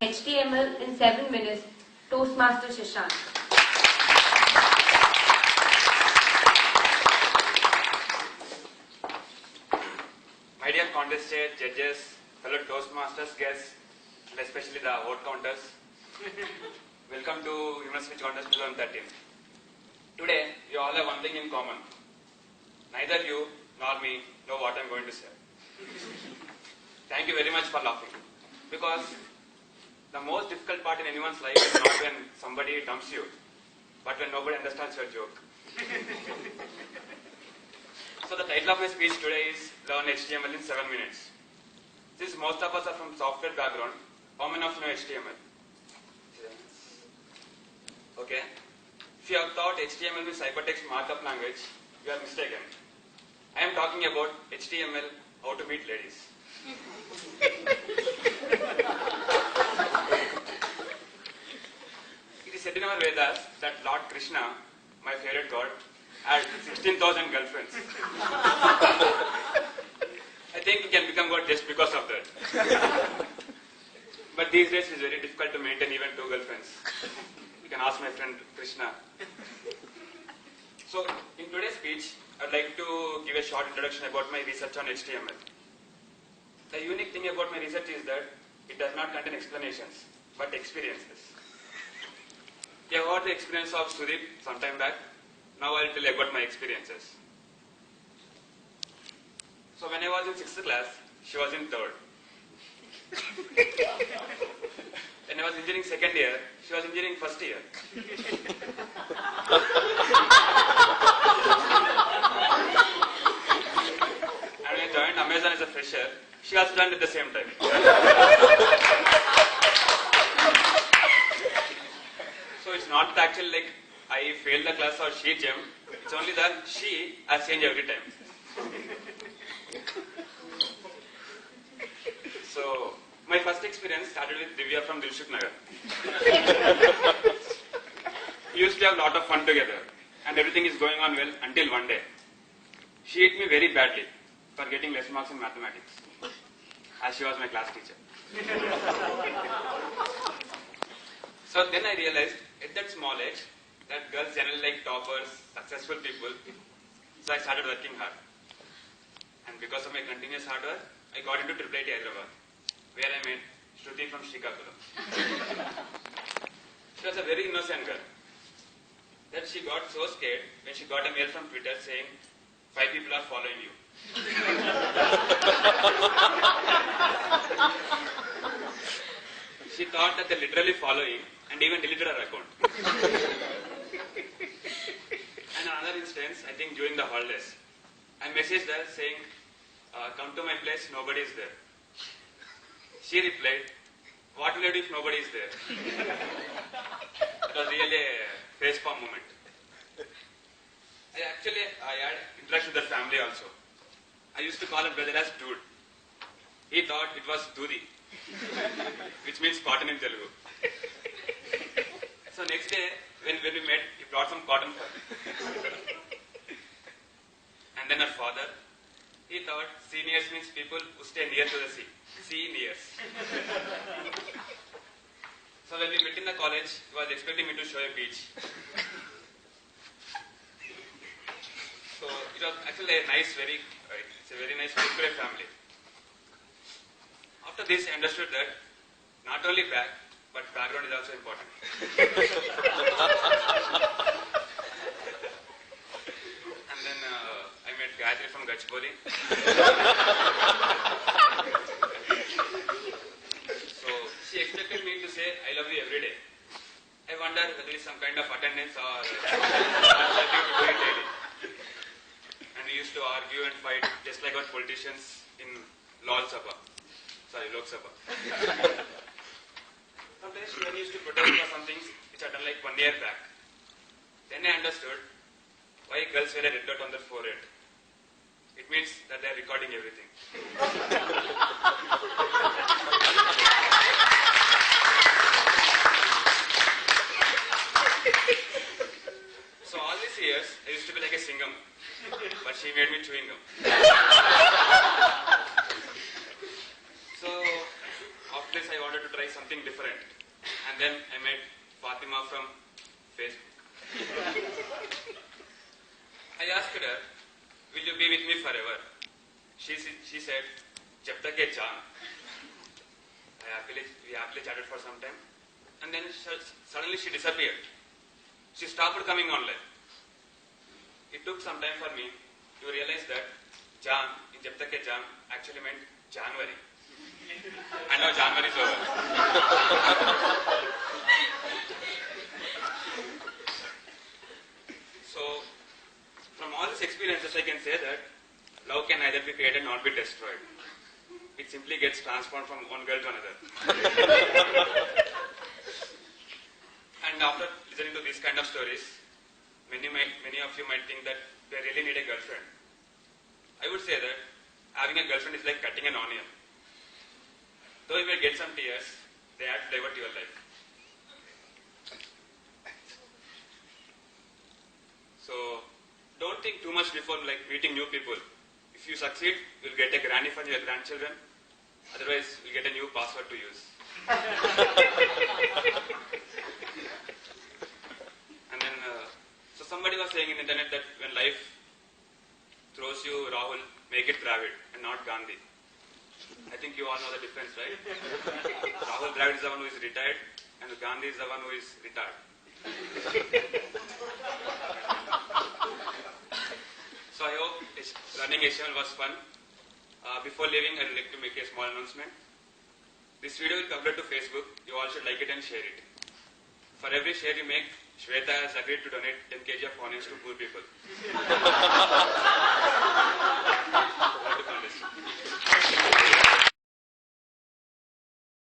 HTML in 7 minutes, Toastmaster Shashank. My dear contestants, judges, fellow Toastmasters, guests, and especially the vote counters, welcome to Human Speech Contest 2013. Today, you all have one thing in common. Neither you nor me know what I am going to say. Thank you very much for laughing. Because the most difficult part in anyone's life is not when somebody dumps you, but when nobody understands your joke. So the title of my speech today is Learn HTML in 7 minutes. Since most of us are from software background, how many of you know HTML? Okay. If you have thought HTML is hypertext markup language, you are mistaken. I am talking about HTML, how to meet ladies. It is said in our Vedas that Lord Krishna, my favorite god, had 16,000 girlfriends. I think he can become god just because of that. But these days it is very difficult to maintain even 2 girlfriends. You can ask my friend Krishna. So, in today's speech, I'd like to give a short introduction about my research on HTML. The unique thing about my research is that it does not contain explanations, but experiences. You have heard the experience of Sudeep some time back. Now I'll tell you about my experiences. So when I was in 6th class, she was in 3rd. When I was engineering 2nd year, she was engineering 1st year. And when I joined Amazon as a fresher, she also joined at the same time. So it's not actually like I failed the class or she jumped. It's only that she has changed every time. So my first experience started with Divya from Dilshuk Nagar. We used to have a lot of fun together and everything is going on well until one day. She hit me very badly for getting less marks in mathematics, as she was my class teacher. So then I realized at that small age that girls generally like toppers, successful people. So I started working hard. And because of my continuous hard work, I got into IIIT Hyderabad, where I met Shruti from Srikakulam. She was a very innocent girl. That she got so scared when she got a mail from Twitter saying, 5 people are following you. She thought that they're literally following and even deleted her account. And another instance, I think during the holidays, I messaged her saying, come to my place, nobody is there. She replied, what will I do if nobody is there? It was really a facepalm moment. I had interaction with her family also. I used to call her brother as Dude. He thought it was Dudi, which means cotton in Telugu. So next day, when we met, he brought some cotton for me. And then her father, he thought seniors means people who stay near to the sea. Seniors. So when we met in the college, he was expecting me to show a beach. So it was actually a nice, it's a very nice Kurkure family. After this, I understood that not only back, but background is also important. And then I met Gayatri from Gachibowli. So she expected me to say, I love you every day. I wonder whether it is some kind of attendance or something to do it daily. And we used to argue and fight just like our politicians in Lok Sabha. Sometimes when we used to protest for some things which are done like 1 year back. Then I understood why girls wear a red dot on their forehead. It means that they are recording everything. So all these years, I used to be like a Singham, but she made me chewing gum. So after this, I wanted to try something different. friend. And then I met Fatima from Facebook. I asked her, will you be with me forever? She said, Jab tak ye jaan. We happily chatted for some time. And then suddenly she disappeared. She stopped coming online. It took some time for me to realize that Jan in Jab tak ye jaan actually meant January. And now January is over. So, from all these experiences, I can say that love can either be created or not be destroyed. It simply gets transformed from one girl to another. And after listening to these kind of stories, many of you might think that they really need a girlfriend. I would say that having a girlfriend is like cutting an onion. Though you may get some tears, they add flavor to your life. So, don't think too much before meeting new people. If you succeed, you'll get a granny for your grandchildren. Otherwise, you'll get a new password to use. And then, so somebody was saying in the internet that when life throws you Rahul, make it Dravid and not Gandhi. I think you all know the difference, right? Rahul Dravid is the one who is retired and Gandhi is the one who is retired. So I hope running HTML was fun. Before leaving, I would like to make a small announcement. This video will upload to Facebook. You all should like it and share it. For every share you make, Shweta has agreed to donate 10 kg of onions to poor people.